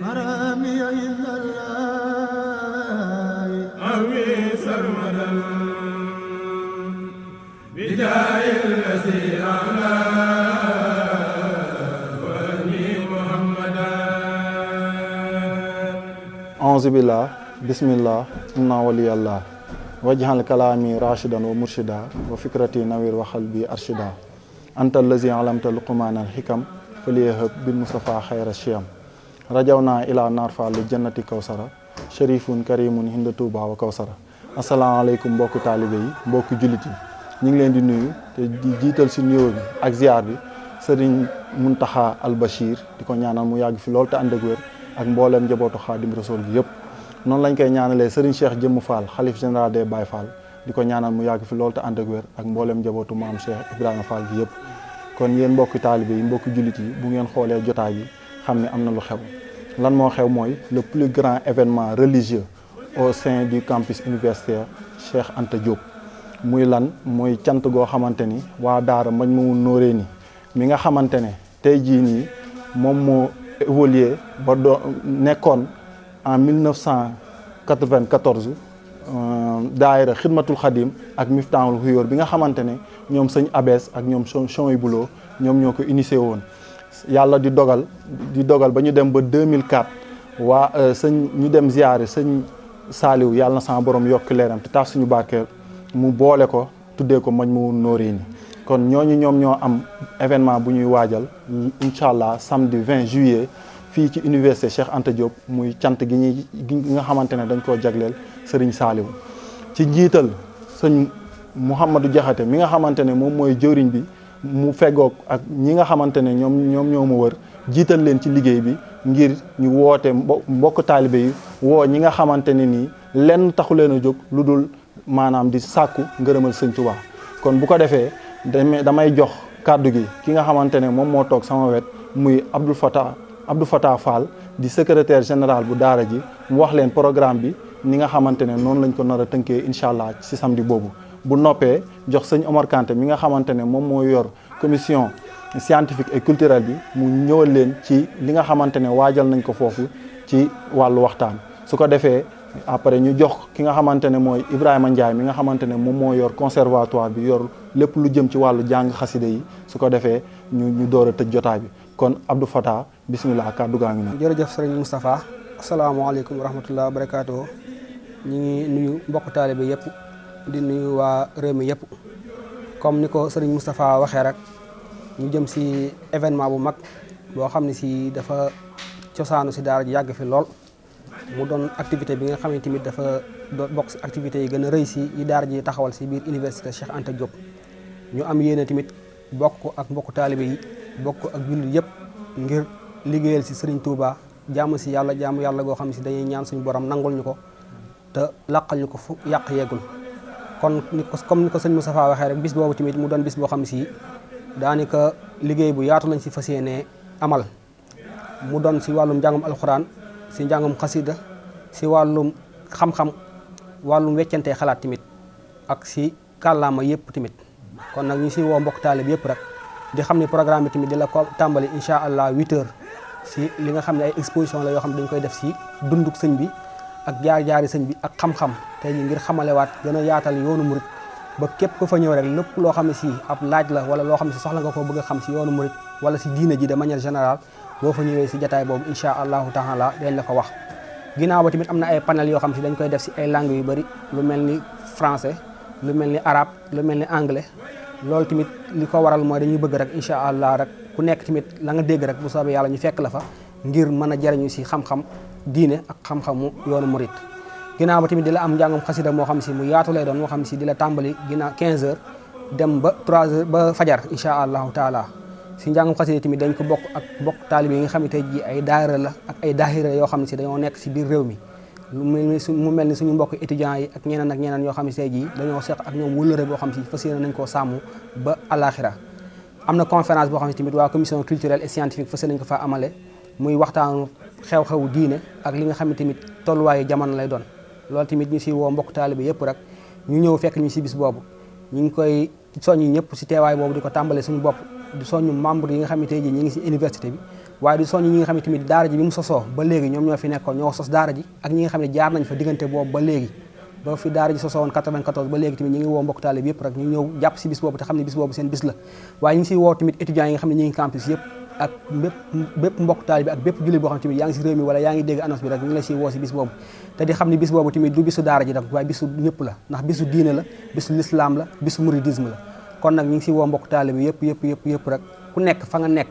مرامي إلا الله أوي سرمدا بداية الذي أعلى وني محمدا أعوذ بالله بسم الله إنا ولي الله وجهل كلامي راشدا ومرشدا وفكرتي نوير وقلبي أرشدا أنت الذي علمت لقمان الحكم فليهب بالمصطفى خير الشيم رجونا إلى نرفع لجنة كوثر شريف كريم هند توبا وكوثر السلام عليكم mbokk taalibe yi mbokk jullit yi ñu ngi leen di nuyu te di jiital si nuyoo bi ak ziar bi Serigne Mountakha Al Bachir di ko ñaanal mu yàgg fi lool te ànd ak wér ak mbooleem njabootu Xaadim Rasul gi yëpp noonu lañ koy ñaanalee Serigne Cheikh Jëmm Fall xalif général des Baye Fall di ko ñaanal mu yàgg fi lool te ànd ak wér ak mbooleem njabootu maam Cheikh Ibrahima Fall gi yëpp kon yéen mbokki taalibe yi mbokki jullit yi bu ngeen xoolee jotaay yi xam ne am na lu xew lan moo xew mooy le plus grand événement religieux au sein du campus universitaire Cheikh Anta Diop muy lan mooy cant goo xamante ni waa daara Majmahun Nurayni mi nga xamante ne tey jii nii moom moo évolué ba nekkoon en 1994 daayira Xidmatul Xadim ak Miftaahul Xuyoor bi nga xamante ne ñoom sëñ Abees ak ñoom Chony Bulo ñoom ñoo ko initié woon yàlla di dogal ba ñu dem ba 2004 waa sëñ ñu dem ziyaare sëñ Saaliw yàlla na sama borom yokk leeram te taaf suñu barkeel mu boole ko tuddee ko Majmahun Nurayni kon ñooñu ñoom ñoo am événement bu ñuy waajal incha allah samedi 20 juillet fii ci université Cheikh Anta Diop muy cant gi nga xamante ne dañ koo jagleel Serigne Saliou ci njiital sëñ Mouhamadou Diakhaté mi nga xamante ne moom mooy jëwriñ bi mu feggoog ak ñi nga xamante ne ñoom ñoo ma wër jiital leen ci liggéey bi ngir ñu woote mbokk taalibe yi woo ñi nga xamante ne nii lenn taxu leen a jóg lu dul maanaam di sàkku ngërëmal sëñ Tuubaa kon bu ko defee damay jox kàddu gi ki nga xamante ne moom moo toog sama wet muy Abdou Fatah Fall di secrétaire général bu daara ji mu wax leen programme bi ni nga xamante ne noonu lañ ko nar a tënkee incha allah ci samedi boobu bu noppee jox sëñ Omar Kanté mi nga xamante ne moom moo yor commission scientifique et culturelle bi mu ñëwal leen ci li nga xamante ne waajal nañ ko foofu ci wàllu waxtaan su ko defee après ñu jox ki nga xamante ne mooy Ibrahima Ndiaye mi nga xamante ne moom moo yor conservatoire bi yor lépp lu jëm ci wàllu jàng xasida yi su ko defee ñu door a tëj jotaay bi kon Abdou Fatah bisimilah kàddu gaa ngi noonu. jërëjëf sëriñ Moustapha asalaamaaleykum wa rahmatulah wa barakaatu ñu ngi nuyu mbokk taalibe yëpp di nuyu waa réew mi yëpp comme ni ko sëriñ Moustapha waxee rek ñu jëm si événement bu mag boo xam ne si dafa cosaanu si daara ji yàgg fi lool. mu doon activité bi nga xam ne tamit dafa bokk si activités yi gën a rëy si yi daara ji taxawal si biir université Cheikh Anta Diop ñu am yéene tamit bokk ak mbokk taalibe yi bokk ak jullit yëpp ngir liggéeyal si Serigne Touba jaamu si yàlla goo xam ne si dañuy ñaan suñu borom nangul ñu ko te làqal ñu ko fu yàq yeggul kon comme ni ko sëñ Moustapha waxee rek bis boobu tamit mu doon bis boo xam ne si daanaka liggéey bu yaatu lañ si fas yéenee amal mu doon si wàllum njàngum alxuraan si njàngum xasida si wàllum xam-xam wàllum weccantee xalaat tamit ak si kàllaama yëpp tamit kon nag ñu si woo mbokk taalib yëpp rek di xam ne programme bi tamit di la ko tàmbali incha allah 8h si li nga xam ne ay exposition la yoo xam ne dañ koy def si dunduk sëñ bi ak jaar-jaari sëñ bi ak xam-xam tey ji ngir xamalewaat gën a yaatal yoonu murit ba képp ko fa ñëw rek lépp loo xam ne si ab laaj la wala loo xam ne si soxla nga ko bëgg a xam si yoonu murit wala si diine ji de manière générale boo fa ñëwee si jataay boobu incha allahu taala dañ la ko wax ginnaaw ba tamit am na ay panel yoo xam si dañ koy def si ay langues yu bëri lu mel ni français lu mel ni arabe lu mel ni anglais loolu tamit li ko waral mooy dañuy bëgg rek incha allah rek ku nekk tamit la nga dégg rek bu soobee yàlla ñu fekk la fa ngir mën a jariñu si xam-xam diine ak xam-xamu yoonu murit ginnaaw ba tamit di la am njàngum xasida moo xam si mu yaatu lay doon moo xam si di la tàmbali ginnaaw 15h dem ba 3h ba fajar incha allahu taala si njàngum xasida tamit dañ ko bokk ak bokk taalibe yi nga xam ne tey jii ay daayira la ak ay daahira yoo xam ne si dañoo nekk si biir réew mi mu mel ni suñu mbokk étudiants yi ak ñeneen yoo xam ne tey jii dañoo seq ak ñoom wëllëre boo xam si fas yéene nañ koo sàmm ba alaxira am na conférence boo xam ne tamit waa commission culturelle et scientifique fas yéene nañ ko fa amale muy waxtaanu xew-xewu diine ak li nga xam ne tamit tolluwaayu jamono lay doon loolu tamit ñu si woo mbokk taalibe yëpp rek ñu ñëw fekk ñu si bis boobu ñu ngi koy soññi ñëpp si teewaay boobu di ko tàmbale suñu bopp di soññu membre yi nga xam ne tey jii ñi ngi si université bi waaye di soññ ñi nga xam ne tamit daara ji bi mu sosoo ba léegi ñoom ñoo fi nekkoon ñoo sos daara ji ak ñi nga xam ne jaar nañ fa diggante boobu ba léegi ba fi daara ji sosoo woon 94 ba léegi tamit ñu ngi woo mbokk taalib yëpp rek ñu ñëw jàpp si bis boobu te xam ne bis boobu seen bis la waaye ñu ngi siy woo tamit étudiants yi nga xam ne ñu ngi campus yëpp ak bépp mbokk taalib bi ak bépp jullit boo xam ne tamit yaa ngi si réew mi wala yaa ngi dégg annonce bi rek ñu ngi la siy woo si bis boobu te di xam ne bis boobu tamit du bisu daara ji rek waaye bisu ñëpp la ndax bisu diine la bisu l'islam la bisu mouridisme la kon nag ñu ngi si woo mbokk taalib bi yëpp rek ku nekk fa nga nekk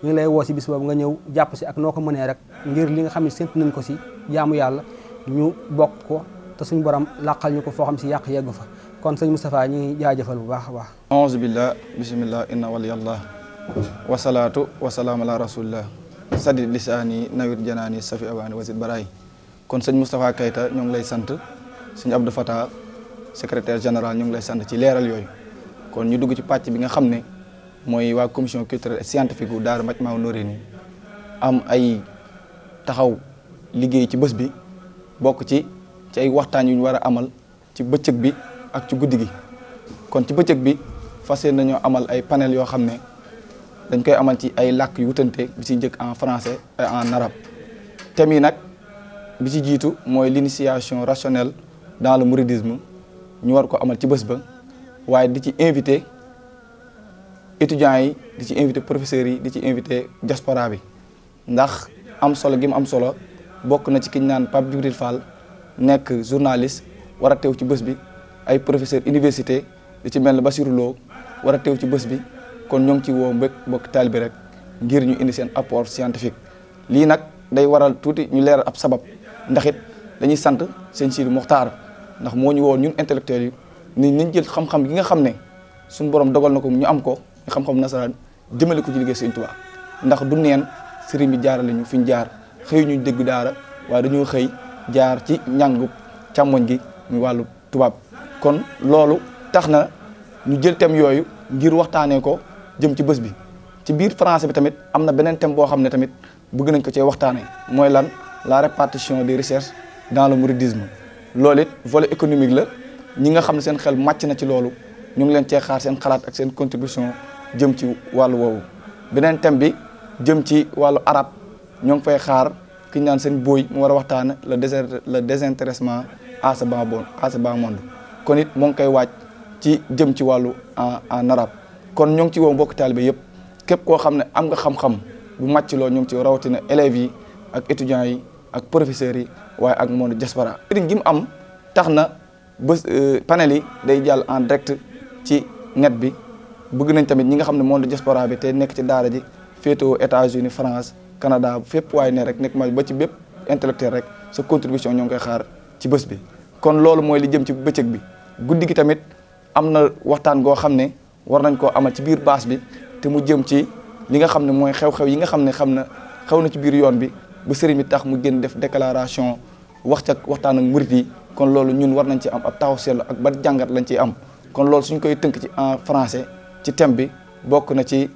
ñu ngi lay woo si bis boobu nga ñëw jàpp si ak noo ko mënee rek ngir li nga xam ne séntu nañ ko si jaamu yàlla ñu bokk ko te suñu borom làqal ñu ko foo xam si yàq yeggu fa kon sëñ Moustapha ñu ngi jaajëfal bu baax a baax aouzu billah bismillah inna waliyallah wasalaatu wasalaam ala rasulillah sadi lisaani nawir janaani safi abaani wasid baraay kon sëñ Moustapha Keita ñoo ngi lay sant sëñ Abdou Fatah secrétaire général ñu ngi lay sant ci leeral yooyu kon ñu dugg ci pàcc bi nga xam ne mooy waa commission culturelle et scientifique wu daara Majmahun Nurayni am ay taxaw liggéey ci bés bi bokk ci ay waxtaan yu ñu war a amal ci bëccëg bi ak ci guddi gi kon ci bëccëg bi fas yéene nañoo amal ay panel yoo xam ne dañ koy amal ci ay làkk yu wutante bi ci njëkk en français et en arabe thème yi nag bi ci jiitu mooy l'initiation rationnelle dans le mouridisme ñu war ko amal ci bés ba waaye di ci invité étudiants yi di ci invité professeurs yi di ci invité diaspora bi ndax am solo gi mu am solo bokk na ci ki ñu naan Pape Djibril Fall nekk journaliste war a teew ci bés bi ay professeur université di ci mel ne Bassirou Lo war a teew ci bés bi kon ñoo ngi ci woo mbokk taalibe rek ngir ñu indi seen apport scientifique lii nag day waral tuuti ñu leeral ab sabab ndax it dañuy sant sëñ Sidi Mokhtar ndax moo ñu woon ñun intellectuels yi ni nañ jël xam-xam gi nga xam ne suñu borom dogal na ko ñu am ko ñu xam-xam nasaraan jëmale ko ci liggéey sëñ Tuubaa ndax du neen sëriñ bi jaarale ñu fi ñu jaar xëy ñu dégg daara waaye dañoo xëy jaar ci njàngu càmmoñ gi muy wàllu tubaab kon loolu tax na ñu jël thème yooyu ngir waxtaanee ko jëm ci bés bi ci biir français bi tamit am na beneen thème boo xam ne tamit bëgg nañ ko cee waxtaanee mooy lan la répartition des recherches dans le mouridisme loolu it volet économique la ñi nga xam ne seen xel màcc na ci loolu ñu ngi leen cee xaar seen xalaat ak seen contribution jëm ci wàllu woowu beneen thème bi jëm ci wàllu arabe ñoo ngi fay xaar ki ñu naan seen booy mu war a waxtaan le désintéressement à ce bas monde kon it moo ngi koy waaj ci jëm ci wàllu en arabe kon ñoo ngi ci woo mbokk taalibe yëpp képp koo xam ne am nga xam-xam bu màcc loo ñoo ngi ci rawatina élèves yi ak étudiants yi ak professeurs yi waaye ak monde diaspora sëriñ gi mu am tax na bés panel yi day jàll en direct ci net bi bëgg nañ tamit ñi nga xam ne monde diaspora bi te nekk ci daara ji féetewoo États-Unis France Canada fépp waaye ne rek nekk ma ba ci bépp intellectuel rek sa contribution ñoo ngi koy xaar ci bés bi kon loolu mooy li jëm ci bëccëg bi guddi gi tamit am na waxtaan goo xam ne war nañ koo amal ci biir baas bi te mu jëm ci li nga xam ne mooy xew-xew yi nga xam ne xew na ci biir yoon bi ba sëriñ bi tax mu gën def déclaration waxtaan ak murit yi kon loolu ñun war nañ ci am ab taxaw seetlu ak ba jàngat lañ ciy am kon loolu suñ koy tënk ci en français ci thème bi bokk na ci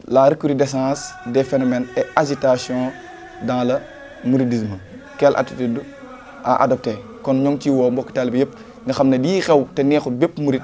la recrudescence des phénomènes et agitation dans le mouridisme quelle attitude à adopter kon ñoo ngi ciy woo mbokk taalibe yëpp nga xam ne lii xew te neexul bépp murit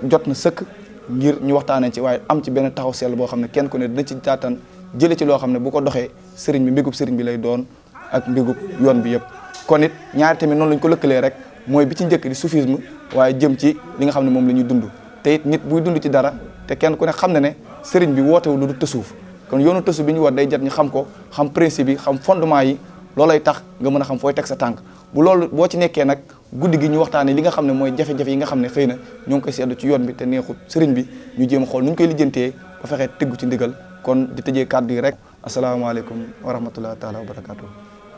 jot na sëkk ngir ñu waxtaanee ci waaye am ci benn taxaw seetlu boo xam ne kenn ku ne dina ci taataan jële ci loo xam ne bu ko doxee sëriñ bi mbégub sëriñ bi lay doon ak mbégub yoon bi yëpp kon it ñaari tamit noonu lañ ko lëkkalee rek mooy bi ci njëkk di soufisme waaye jëm ci li nga xam ne moom la ñuy dund te it nit buy dund ci dara te kenn ku ne xam ne sëriñ bi wootewu lu du tësuuf kon yoonu tësu bi ñu war day jot ñu xam ko xam principe yi xam fondement yi loolay tax nga mën a xam fooy teg sa tànk bu loolu boo ci nekkee nag guddi gi ñu waxtaanee li nga xam ne mooy jafe-jafe yi nga xam ne xëy na ñoo ngi koy seddu ci yoon bi te neexut sëriñ bi ñu jéem a xool nu ñu koy lijjantee ba fexee tëggu ci ndigal kon di tëjee kàddu yi rek asalaamaaleykum wa rahmatullahi taala wa barakatuh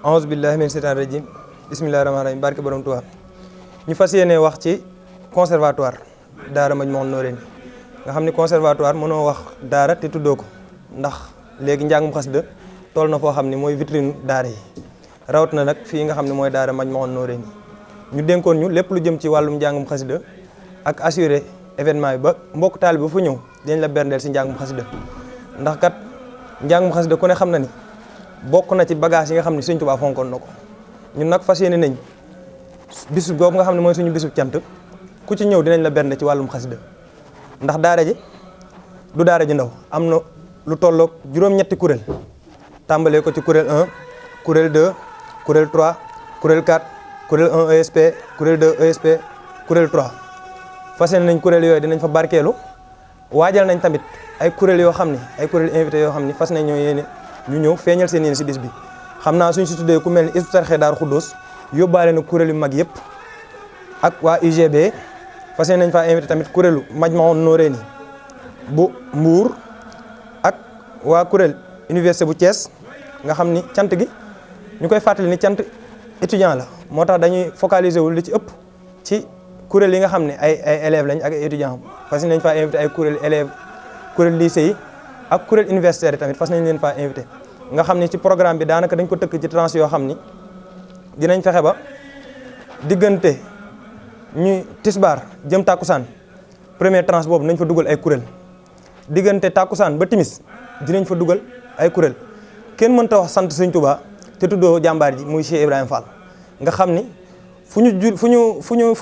aouzu billahi min seytaan rajim bismillahi rahmaani rahim barke borom Tuubaa ñu fas yéene wax ci conservatoire daara Majmahun Nurayni nga xam ne conservatoire mënoo wax daara te tuddoo ko ndax léegi njàngum xasida toll na foo xam ne mooy vitrine daara yi rawat na nag fii nga xam ne mooy daara Majmahun Nurayni ñu dénkoon ñu lépp lu jëm ci wàllum njàngum xasida ak assurer événement yi ba mbokk taalibe ba fa ñëw dañ la berndeel si njàngum xasida ndax kat njàngum xasida ku ne xam na ni bokk na ci bagage yi nga xam ne Sëñ Tuubaa fonkoon na ko ñun nag fas yéene nañ bisu boobu nga xam ne mooy suñu bisu cant ku ci ñëw dinañ la bernde ci wàllum xasida ndax daara ji du daara ji ndaw am na lu tolloog juróom-ñetti kuréel tàmbalee ko ci kuréel 1 kuréel 2 kuréel 3 kuréel 4 kuréel 1 ESP kuréel 2 ESP kuréel 3 fas yéene nañ kuréel yooyu dinañ fa barkeelu waajal nañ tamit ay kuréel yoo xam ne ay kuréel invité yoo xam ne fas nañ ñoo yéene ñu ñëw feeñal seen yéene si bis bi xam naa suñ si tuddee ku mel ni Hizbut Tarqiyyah Daaru Xudoos yóbbaale na kuréel yu mag yëpp ak waa UGB fas yéene nañ faa invité tamit kuréelu Majmahun Nurayni bu Mbuur ak waa kuréel université bu Thiès nga xam ni cant gi ñu koy fàttali ni cant étudiant la moo tax dañuy focaliser wu li ci ëpp ci kuréel yi nga xam ne ay élèves lañ ak ay étudiants fas nañ faa invité ay kuréel élèves kuréel lycée yi ak kuréel universitaire yi tamit fas nañ leen faa invité nga xam ni ci programme bi daanaka dañ ko tëkk ci tranche yoo xam ni dinañ fexe ba diggante ñuy tisbaar jëm tàkkusaan première tranche boobu nañ fa dugal ay kuréel diggante tàkkusaan ba timis dinañ fa dugal ay kuréel kenn mënta wax sant Sëñ Tuubaa te tuddoo jàmbaar ji muy Cheikh Ibrahima Fall nga xam ni fu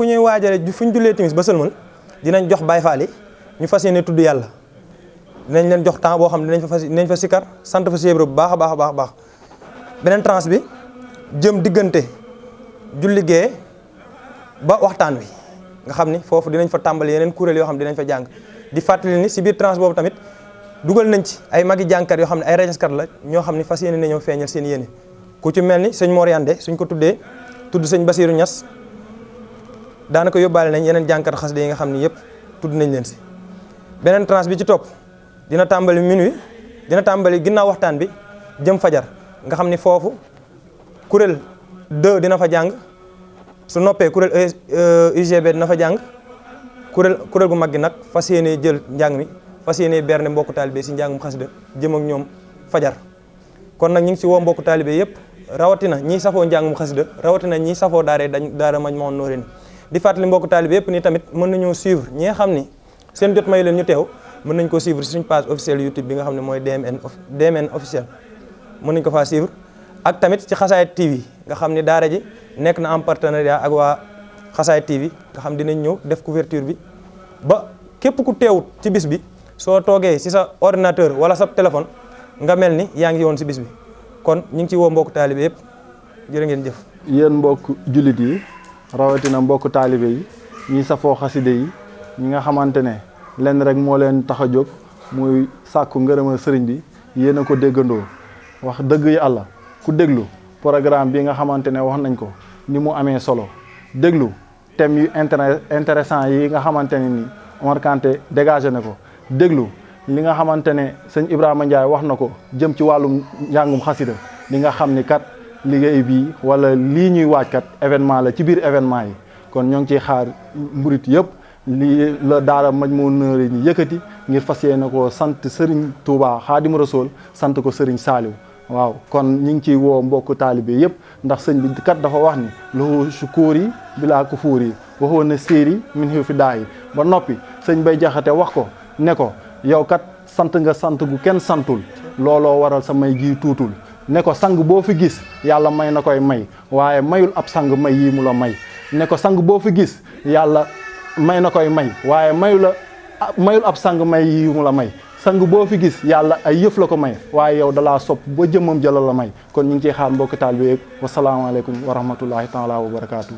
ñuy waajale fu ñu jullee timis ba sëlmal dinañ jox Baay Faal yi ñu fas yéene tudd yàlla dinañ leen jox temps boo xam ne dinañ fa sikkar sant fa Cheikh Ibra bu baax a baax a baax beneen tranche bi jëm diggante julli gee ba waxtaan wi nga xam ni foofu dinañ fa tàmbali yeneen kuréel yoo xam ne dinañ fa jàng di fàttali ni si biir tranche boobu tamit dugal nañ ci ay magi jàngkat yoo xam ne ay rajaskat la ñoo xam ne fas yéene nañoo feeñal seen yéene ku ci mel ni sëñ Mor Yande suñ ko tuddee tudd sëñ Basiiru Ñas daanaka yóbbaale nañ yeneen jàngkat xasida yi nga xam ne yëpp tudd nañ leen si beneen tranche bi ci topp dina tàmbali minuit dina tàmbali ginnaaw waxtaan bi jëm fajar nga xam ni foofu kuréel 2 dina fa jàng su noppee kuréel UGB dina fa jàng kuréel gu mag gi nag fas yéene jël njàng mi fas yéene berne mbokku taalibe si njàngum xasida jëm ak ñoom fajar kon nag ñu ngi si woo mbokku taalibe yëpp rawatina ñii safoo njàngum xasida rawatina ñii safoo daara Majmahun Nurayni di fàttali mbokku taalibe yëpp ni tamit mën nañoo suivre ñi nga xam ni seen jot mayu leen ñu teew mën nañ ko suivre si suñ page officielle YouTube bi nga xam ne mooy DMN officiel mën nañ ko faa suivre ak tamit ci Xasaayid TV nga xam ni daara ji nekk na en partenariat ak waa Xasaayid TV nga xam dinañ ñëw def couverture bi ba képp ku teewut ci bis bi soo toogee si sa ordinateur wala sa téléphone nga mel ni yaa ngi woon si bis bi kon ñu ngi ci woo mbokku taalibe yëpp jërë ngeen jëf. yéen mbokk jullit yi rawatina mbokk taalibe yi ñi safoo xaside yi ñi nga xamante ne lenn rek moo leen tax a jóg muy sàkku ngërëmal sëriñ bi yéen a ko déggandoo wax dëgg yàlla ku déglu programme bi nga xamante ne wax nañ ko ni mu amee solo déglu thèmes yu intéressant yi nga xamante ne ni Omar Kanté dégagé na ko déglu li nga xamante ne sëñ Ibrahima Ndiaye wax na ko jëm ci wàllum njàngum xasida li nga xam ni kat liggéey bi wala lii ñuy waaj kat événement la ci biir événement yi kon ñoo ngi ciy xaar mburit yëpp lii la daara Majmahun Nurayni yëkkati ngir fas yéene ko sant Serigne Touba Xaadimu Rasuul sant ko Serigne Saliou waaw kon ñu ngi ciy woo mbokku taalibe yëpp ndax sëñ bi kat dafa wax ni lahu shukuuri bilaa kufuuri waxoon na séeri min xiw fi daay ba noppi sëñ Bay Jaxate wax ko ne ko yow kat sant nga sant gu kenn santul looloo waral sa may gi tuutul ne ko sang boo fi gis yàlla may na koy may waaye mayul ab sang may yii mu la may ne ko sang boo fi gis yàlla may na koy may waaye mayul ab sang may yii mu la may sang boo fi gis yàlla ay yëf la ko may waaye yow dalaa sopp ba jëmmam jëlal la may kon ñu ngi ciy xaar mbokki taalibe bi wasalaamaaleykum wa rahmatullahi taala wa barakaatu.